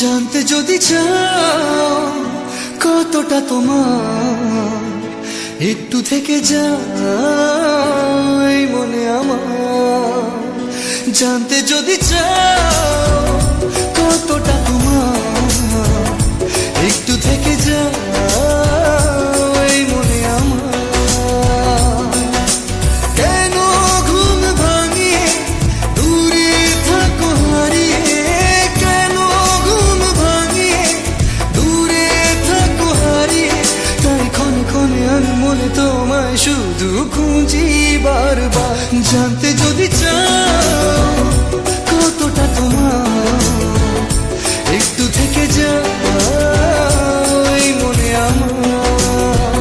জানতে যদি চাও কতটা তোমার, একটু থেকে যাই মনে আমার। জানতে যদি চাও কতটা তোমার, একটু থেকে যাই মনে আমার। কেন ঘুম ভাঙিয়ে দূরে থাকো হারিয়ে, কেন ঘুম ভাঙিয়ে দূরে থাকো হারিয়ে, তাই ক্ষণে ক্ষণে আমি মনে তোমায় শুধু খুঁজি বারবার। জানতে যদি চাও কতটা তোমার, একটু থেকে যাই মনে আমার।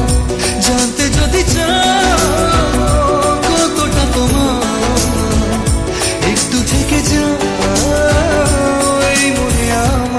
জানতে যদি চাও কতটা তোমার, একটু থেকে যাই মনে আমার।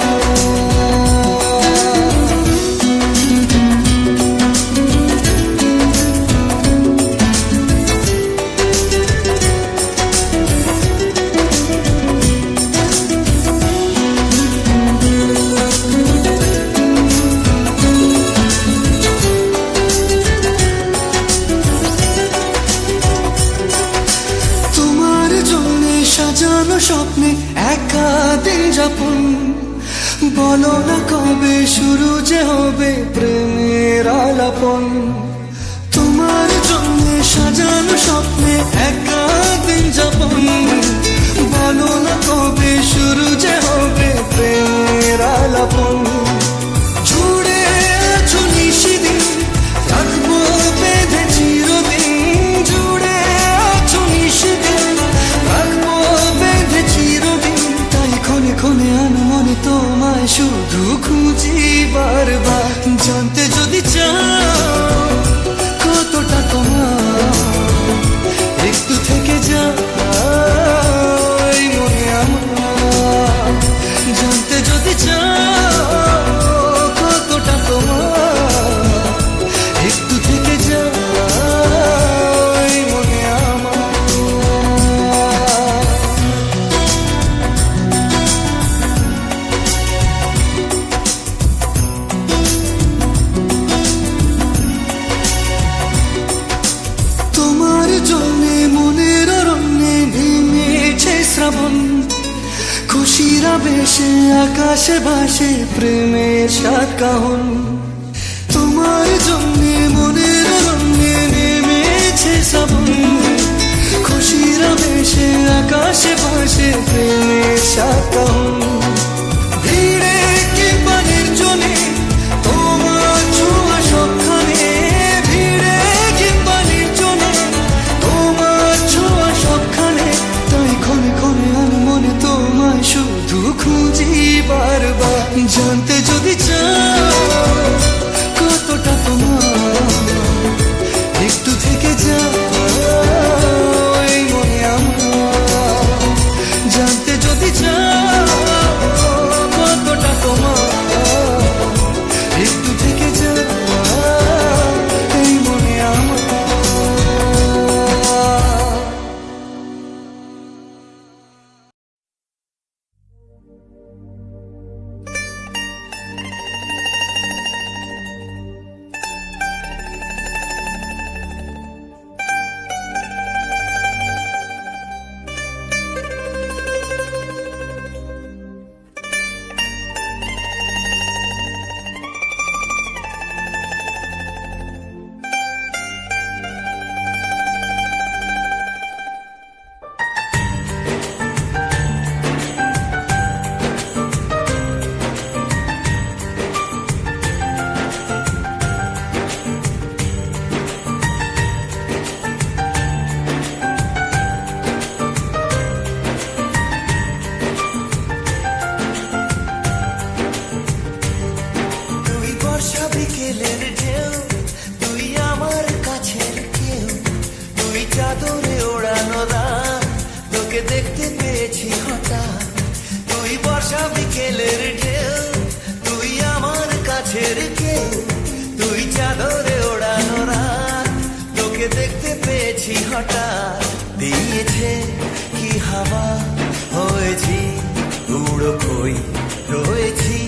সাজানো স্বপ্নে একা দিন যাপন, বলো না কবে শুরু যে হবে প্রেমের আলাপন। তোমার জন্য সাজানো স্বপ্নে একা দিন যাপন, বলো না কবে শুরু যে হবে প্রেমের আলাপন। জুড়ে আছো নিশিদিন, রাখবো বেঁধে চিরদিন। জুড়ে আছো নিশিদিন, রাখবো বেঁধে চিরদিন। তাই ক্ষণে ক্ষণে আমি মনে তোমায় শুধু খুঁজি বারবার। জানতে যদি চাও কতটা তোমার, একটু থেকে যাই মনে আমার। জানতে যদি চাও কতটা তোমার, একটু থেকে যাই মনে আমার। তোমার জন্যে মনের অরণ্যে নেমেছে শ্রাবণ, খুশির আবেশে আকাশে ভাসে প্রেমের সাত কাহন। তোমার জন্যে মনের অরণ্যে নেমেছে শ্রাবণ, খুশির আবেশে আকাশে ভাসে প্রেমের সাত কাহন। ভিড়ে কিংবা নির্জনে তোমার ছোঁয়া সবখানে, ভিড়ে কিংবা নির্জনে তোমার ছোঁয়া সবখানে। তাই ক্ষণে ক্ষণে আমি মনে তোমায় শুধু খুঁজি বারবার। জানতে যদি চাও কতটা তোমার, একটু থেকে যাই মনে আমার। জানতে যদি চাও কতটা তোমার, একটু থেকে যাই মনে আমার। দেখতে পেয়েছি হঠাৎ, তুই বর্ষা বিকেলের ঢেউ, তুই আমার কাছের কেউ, তুই চাদরে ওড়ানো রাত, তোকে দেখতে পেয়েছি হঠাৎ। দিয়েছে কি হাওয়া, হয়েছি উড়ো কই রয়েছি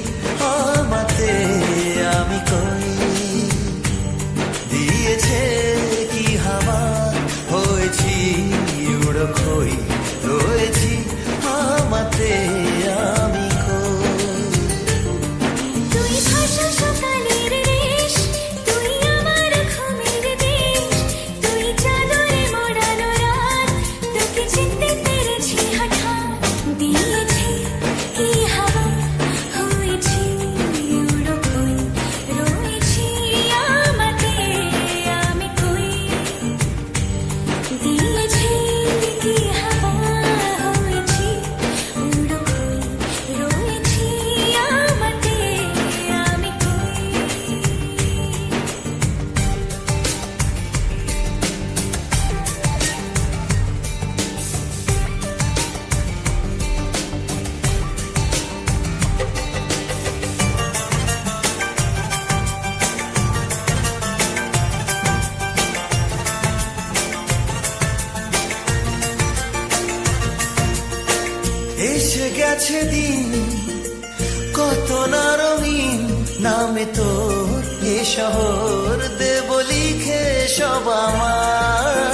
মিছে গেছে দিন কত না রঙিন নামে তোর এ শহর দেব লিখে সব আমার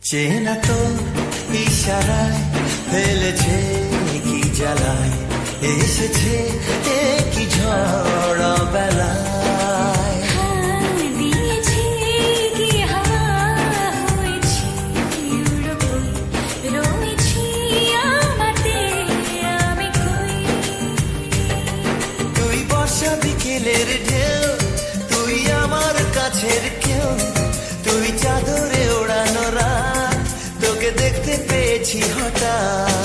চেনা তো ইশারায় ফেলেছে কি জ্বালায় এসেছে কি ঝড় বেলায় তুই বর্ষা বিকেলের ঢেউ তুই আমার কাছের কেউ তুই চাদরে ওড়ানো রাত তোকে দেখতে পেয়েছি হঠাৎ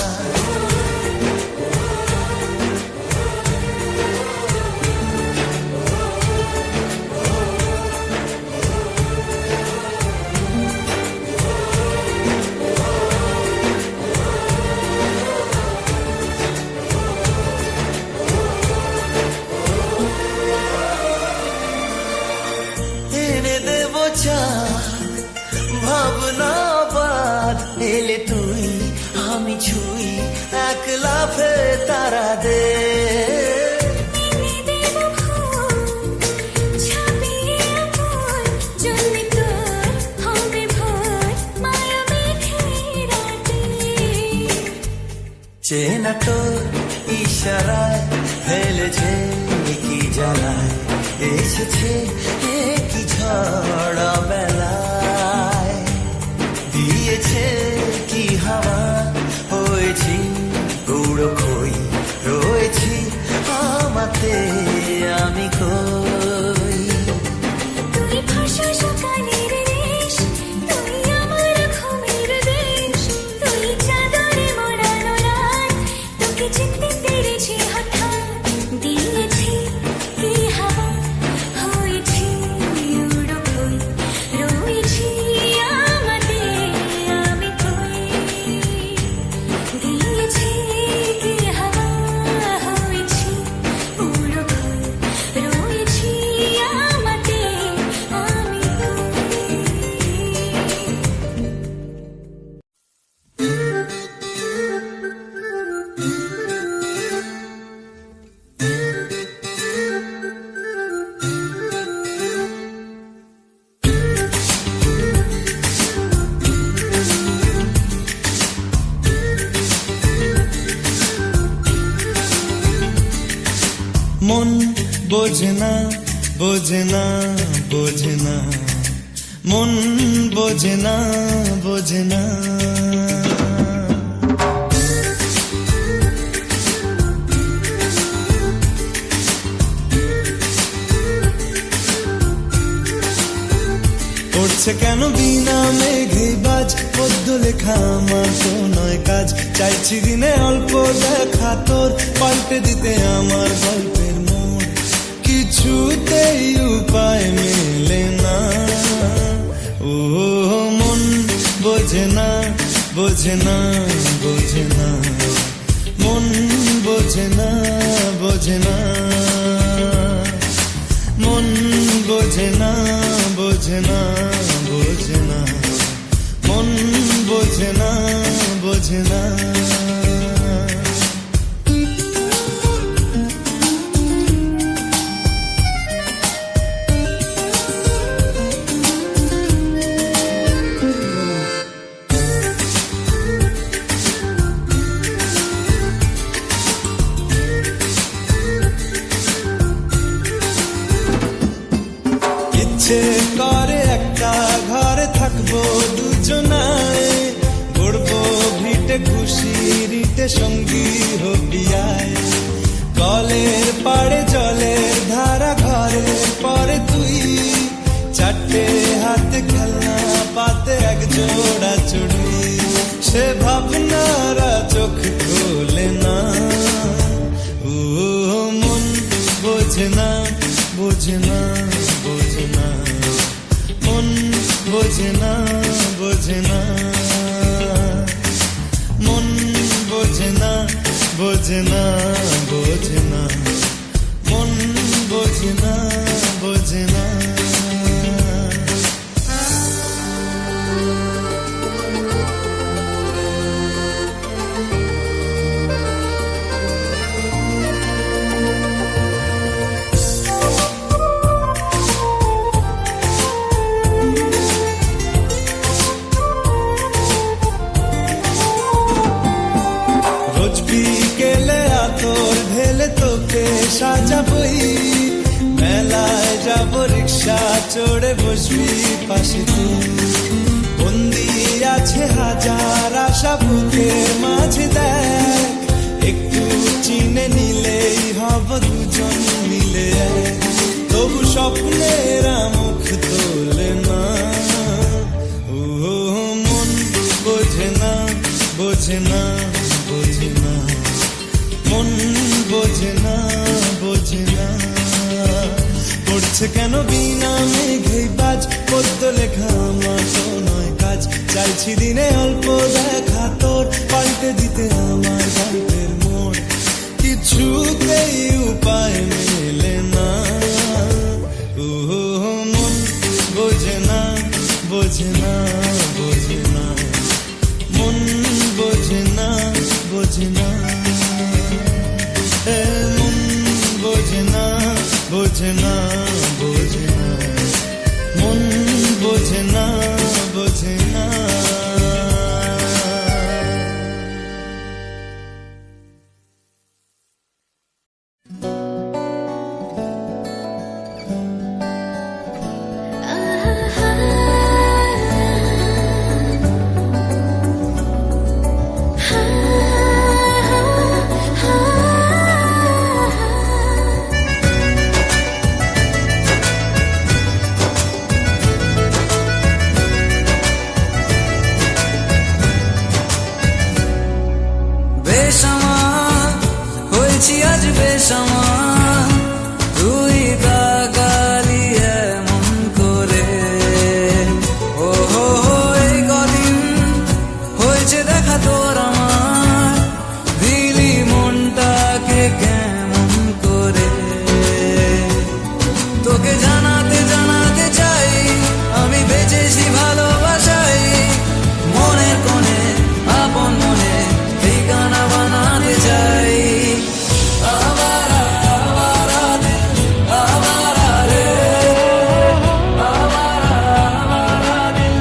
এনে দেব চাঁদ ভাবনা বাদ এলে তুই আমি ছুই এক লাফে তারা দে চেনা তো ইশারায় ফেলেছে কি জ্বালায় এসেছে কি ঝড় বেলায় দিয়েছে কি হাওয়া হয়েছি উড়ো খই রয়েছি আমাতে আমি কই তুই ভাষা সকালের দেশ তুই আমার ঘুমের দেশ তুই চাদরে মোড়ানো রাত তোকে চিনতে পেরেছি হঠাৎ দিয়েছি কি হাওয়া হয়েছি উড়ো খই রয়েছি আমাতে আমি কই দিয়েছি কি হাওয়া হয়েছি উড়ো খই রয়েছি আমাতে আমি মন বোঝে না বোঝে না বোঝে না মন বোঝে না বোঝে না পড়ছে কেন বিনা মেঘে বাজ পদ্য লেখা আমার তো নয় কাজ চাইছি দিনে অল্প দেখা তোর পাল্টে দিতে আমার গল্পের মোড় কিছুতেই উপায় মেলে না ও মন বোঝে না বোঝে না বোঝে না মন বোঝে না বোঝে না মন বোঝে না বোঝে না বোঝে না মন বোঝে না বোঝে না ইচ্ছে করে একটা ঘরে থাকবো দুজনায় গড়বো ভিটে খুশি রিটে সঙ্গী হবিয়ায় কলের পাড়ে জলের ধারা ঘরে পরে তুই চারটে হাতে খেলনা পাতে এক জোড়া চুড়ি সে ভাবনারা চোখ খোলে না ও মন বোঝে না বোঝে না বোঝে না মন বোঝে না বোঝে না মন বোঝে না বোঝে না বোঝে না মন বোঝে না বোঝে না। রোজ বিকেলে আতর ঢেলে তোকে সাজাবই, মেলায় যাব রিক্সা চড়ে বসবি পাশে তুই। বন্দি আছে হাজার আশা বুকের মাঝে, দেখ একটু চিনে নিলেই হব দুজন মিলে এক। তবু স্বপ্নের মুখ তোলে না, ও মন বোঝে না বোঝে না বোঝে না, মন বোঝে না বোঝে না। পড়ছে কেন বিনা মেঘে বাজ, পদ্য লেখা আমার তো নয় কাজ। চাইছি দিনে অল্প দেখা তোর, পাল্টে দিতে আমার গল্পের মোড়। কিছুতেই উপায় মেলে না, ও মন বোঝে না বোঝে না বোঝে না, মন বোঝে না বোঝে না, মন বোঝে না বোঝে না বোঝে না, মন বোঝে না বোঝে না। বেসামাল হয়েছি আজ বেসামাল, তুই তাকালি এমন করে। ও হো হো, এই কদিন হয়েছে দেখা তোর আমার, দিলি মনটাকে কেমন করে। তোকে জানাতে জানাতে চাই আমি বেঁচেছি ভালোবাসাই, মনের কোণে আপন মনে ঠিকানা বানাতে চাই। আবারা আবারা দিল আবারা রে, আবারা আবারা দিল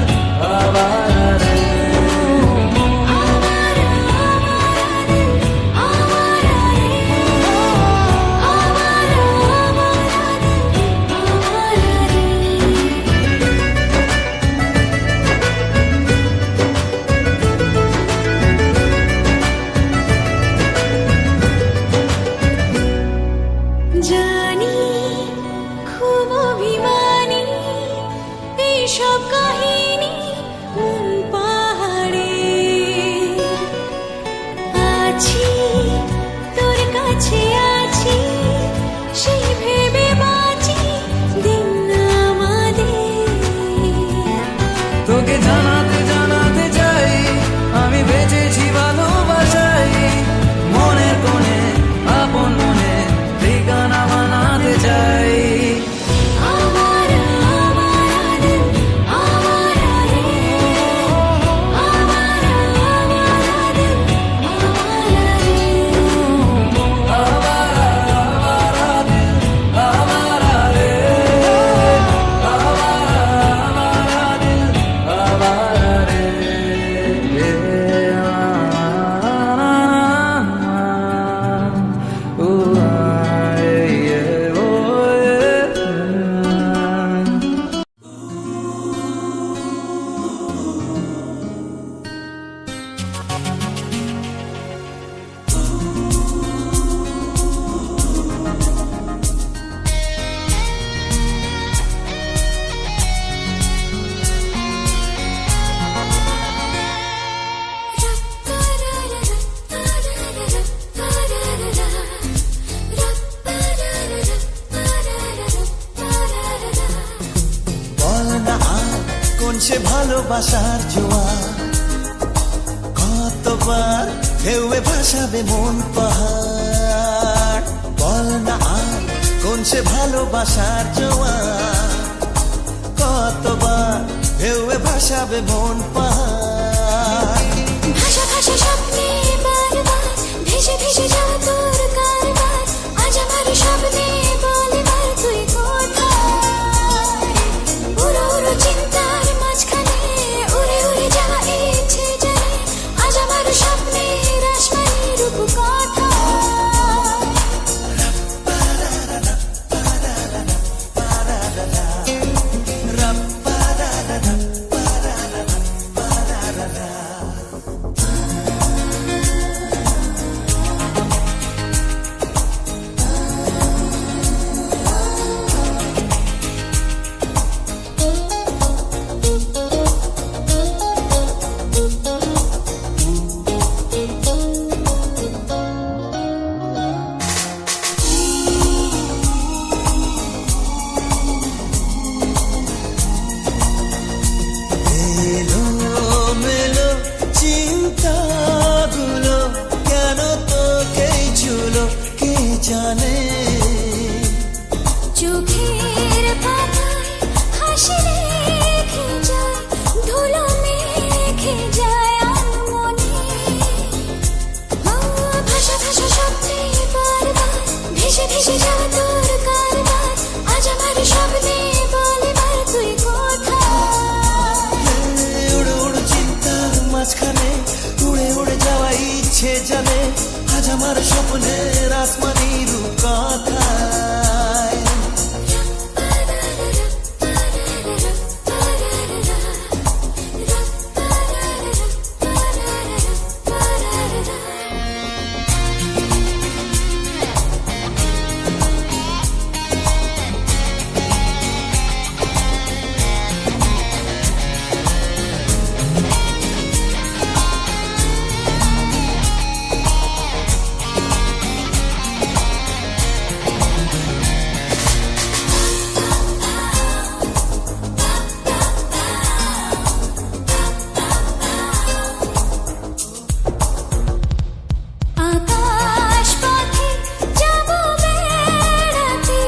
আবারা রে। জানি খুব অভিমানী, এইসব কাহিনী মন পাহাড়ে। আছি তোর কাছে আছি, সেই ভেবে বাঁচি দিন আমাদের। তোকে জানাতে জানাতে চাই আমি বেঁচেছি ভালোবাসাই, মনের কোণে আপন মনে ঠিকানা বানাতে চাই। সে ভালোবাসার জোয়ার, কতবার ঢেউয়ে ভাসাবে মন পাহাড়। বল না আর কোন সে ভালোবাসার জোয়ার, কতবার ঢেউয়ে ভাসাবে মন পাহাড়। ভাষা ভাষা স্বপ্নে বারবার ভেসে ভেসে যাওয়া তোর কারবার, আজ আমার স্বপ্নে বলে বার তুই কোথায়। উড়ো উড়ো চিন্তার মাঝখানে উড়ে উড়ে যাওয়া ইচ্ছে জানে, আজ আমার স্বপ্নে আসমানি রূপ কোথায়। এলো মেলো চিন্তাগুলো কেন তোকেই ছুলো কে জানে। চোখের পাতায় হাসি রেখে যায়, ধুলো মেখে যায় আনমনে। ভাষা ভাষা স্বপ্নে বারবার ভেসে ভেসে যাওয়া তোর কারবার, আজ আমার স্বপ্নে বলে বার তুই কোথায়। উড়ো উড়ো চিন্তার মাঝখানে উড়ে উড়ে যাওয়া ইচ্ছে জানে, আজ আমার স্বপ্নের আসমানি রূপ কথায়। আকাশ পথে যাবো বেড়াতে,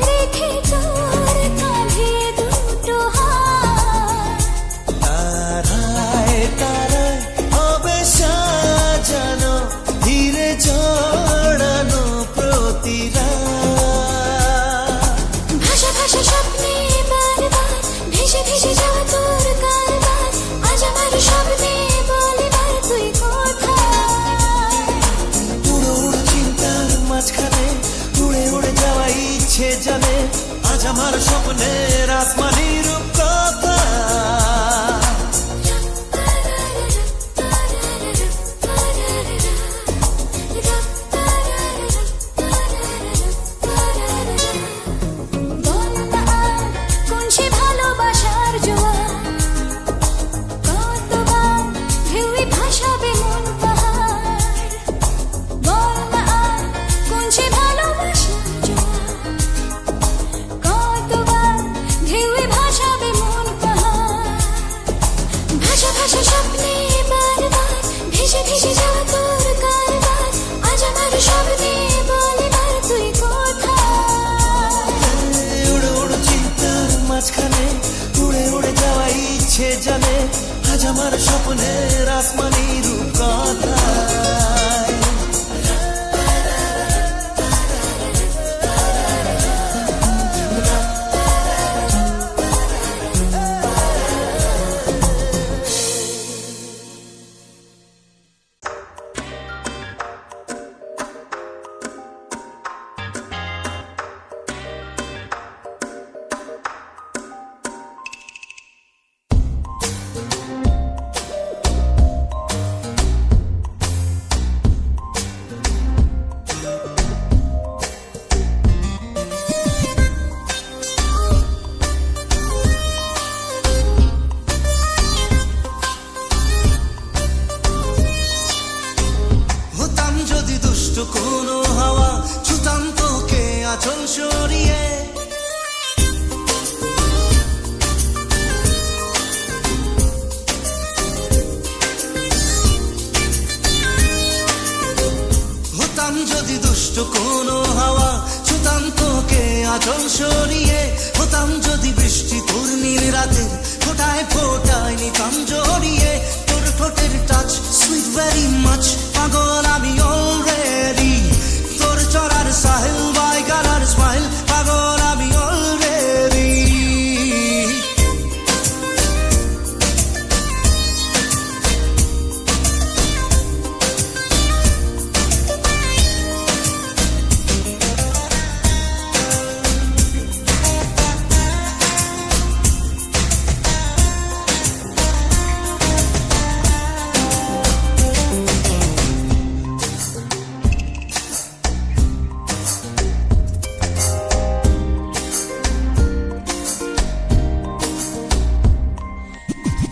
রেখে তোর কাঁধে দুটো হাত। তারায় তারায় হবে সাজানো ধীরে জড়ানো প্রতিরা। ভাষা ভাষা স্বপ্নে বারবার ভেসে ভেসে যাওয়া তোর কারবার, আজ আমার স্বপ্নে বলে বার তুই কোথায়। উড়ো উড়ো চিন্তার মাঝখানে উড়ে উড়ে যাওয়া ইচ্ছে জানে, আজ আমার স্বপ্নের আসমানি রূপ কথা। কোন সে ভালোবাসার জোয়ার, কতবার ঢেউয়ে ভাসাবে মন পাহাড়। বল না আর কোন সে ভালোবাসার জোয়ার, কতবার ঢেউয়ে ভাসাবে মন পাহাড়। ভাষা ভাষা স্বপ্নে বারবার ভেসে ভেসে যাওয়া তোর কারবার, আজ আমার স্বপ্নে বলে বার তুই কোথায়। উড়ো উড়ো চিন্তার মাঝখানে উড়ে উড়ে যাওয়া ইচ্ছে জানে, আজ আমার স্বপ্নের আসমানি রূপ কথায়। আঁচল সরিয়ে হতাম যদি বৃষ্টি তোর নীল রাতের ফোটায় ফোটায় নিতাম জড়িয়ে তোর ঠোঁটের টাচ সুইট ভেরি মাচ পাগল আমি অলরেডি তোর চড়ার সাহেল বাই গালার স্মাইল পাগল আমি অলরেডি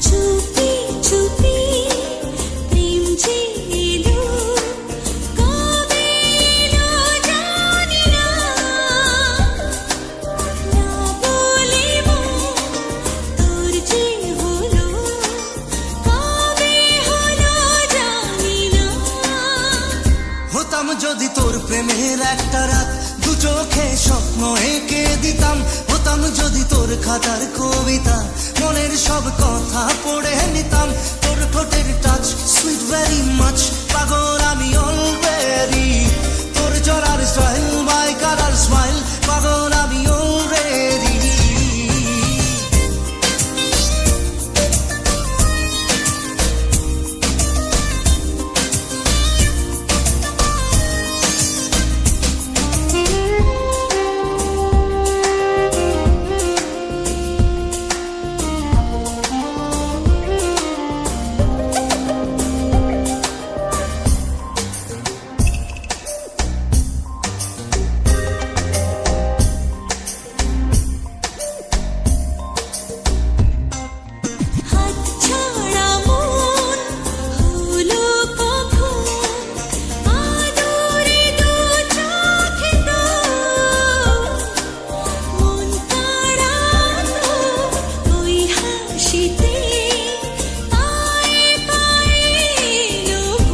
চুপি চুপি প্রেম যে এলো কবে এলো জানি না না বলে তোর যে হলো কবে হলো জানি না হতাম যদি তোর প্রেমের একটা রাত দু চোখে স্বপ্ন এঁকে দিতাম হতাম যদি তোর খাতার কবিতা মনের সব কথা পড়ে নিতাম তোর ঠোঁটের টাচ সুইট ভেরি মাচ পাগল আমি অলরেডি তোর জড়ার স্টাইল মাই কালার স্মাইল পাগল আমি অলরেডি হাত ছাড়া মন হলো কখন আদরে দু চোখে তো মন কাড়ানো ওই হাসিতে পায়ে পায়ে লোভ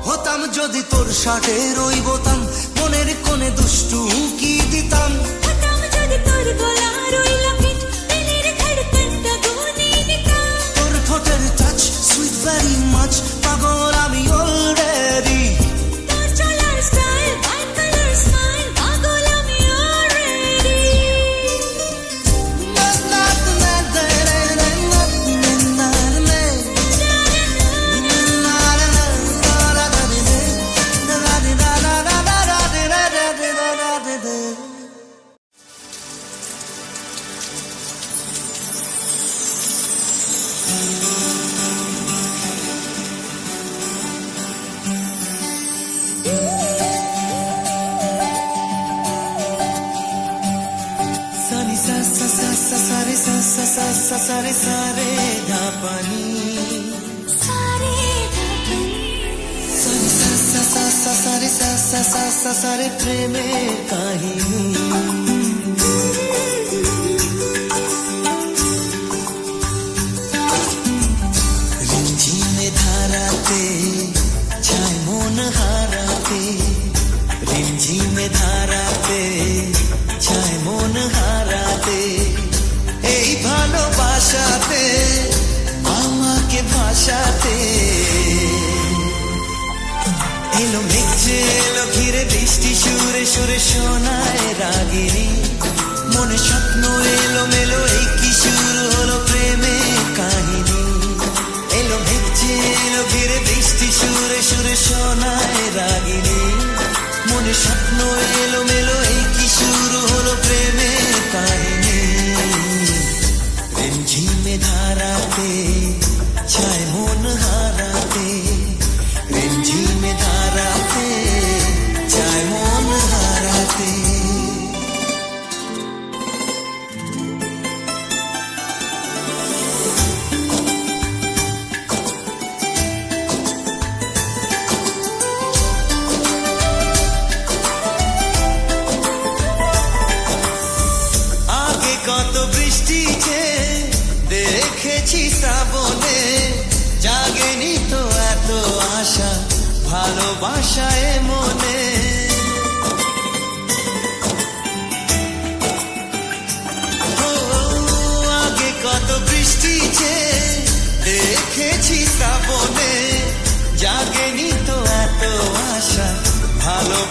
হতাম যদি তোর শার্টের ওই বোতাম মনের কোণে দুষ্টু কি দিতাম হতাম যদি তোর গলার ওই লকেট দিলের ধড়কনটা গুনে নিতাম তোর ঠোঁটের টাচ সুইট ভেরি মাচ পাগল আমি অলরেডি তোর চলার স্টাইল হোয়াইট কালার স্মাইল পাগল আমি অলরেডি সানি সা সা সা সা সা রে সা সা সা সা সা রে সা রে ধা পানি সারে ধাপনি সানি সা সা সা সা সা রে সা সা সা সা সা রে প্রেমের কাহিনী রিমঝিমে ধারাতে ছায় মন হারাতে রিমঝিমে ধারাতে ছায় মন হারাতে এই ভালোবাসাতে আমাকে ভাসাতে এলো মেঘে এলো ঘিরে বৃষ্টি সুরে সুরে শোনায় রাগিনী মনে স্বপ্ন এলো মেলো এই কি শুরু হলো প্রেমের কাহিনী এলো মেঘে এলো ঘিরে বৃষ্টি সুরে সুরে শোনায় রাগিনী মনে স্বপ্ন এলো মেলো এই কি শুরু হলো প্রেমের কাহিনী রিমঝিমে ধারাতে ছায় মন হারাতে রিমঝিমে ধারাতে ছায় মন হারাতে ভালোবাসায় মনে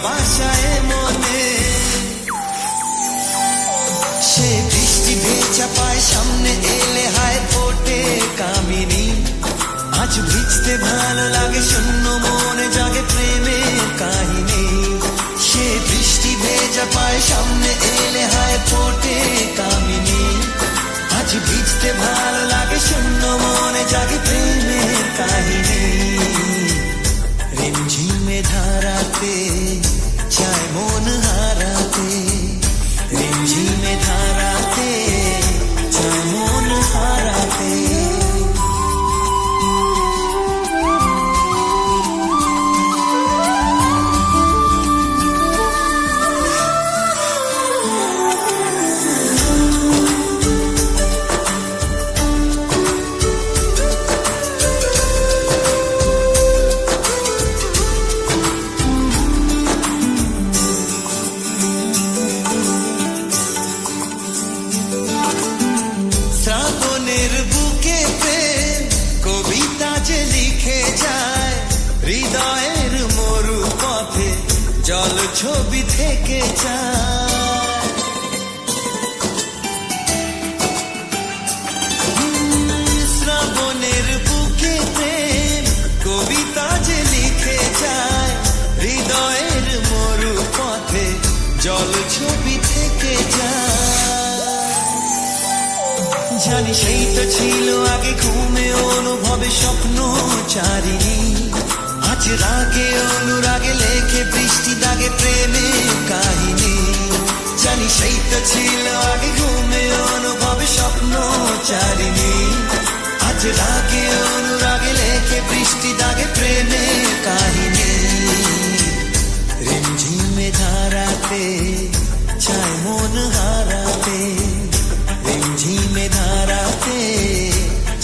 ভালোবাসায় মনে। সে বৃষ্টি ভেজা পায় সামনে এলে হায় ফোটে কামিনী। আজ ভিজতে ভালো লাগে শূন্য মনে জাগে প্রেমের কাহিনী। সে বৃষ্টি ভেজা পায় সামনে এলে হায় ফোটে কামিনী। আজ ভিজতে ভালো লাগে শূন্য মনে জাগে প্রেমের কাহিনী। রিমঝিমে ধারাতে চায় মন হারাতে। রিমঝিমে ধারাতে চায় মন হারাতে। শ্রাবণের বুকে প্রেম কবিতা যে লিখে যায়। হৃদয়ের মরু পথে জল ছবি থেকে যায়। শ্রাবণের বুকে প্রেম কবিতা যে লিখে যায়। হৃদয়ের মরু পথে জল ছবি থেকে যায়। জানি সেই তো ছিল আগে ঘুমে অনুভবে স্বপ্ন চারিণী। আজ রাগে অনুরাগে লেখে বৃষ্টি দাগে প্রেমে কাহিনী। জানি সেই তো ছিল আগে ঘুমে অনুভবে স্বপ্ন চারিণী। আজ রাগে অনুরাগে লেখে বৃষ্টি দাগে প্রেমে কাহিনী। রিমঝিমে ধারাতে চায় মন হারাতে। রিমঝিমে ধারাতে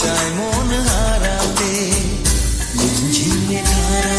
চায় মন হারাতে। রিমঝিমে ধারা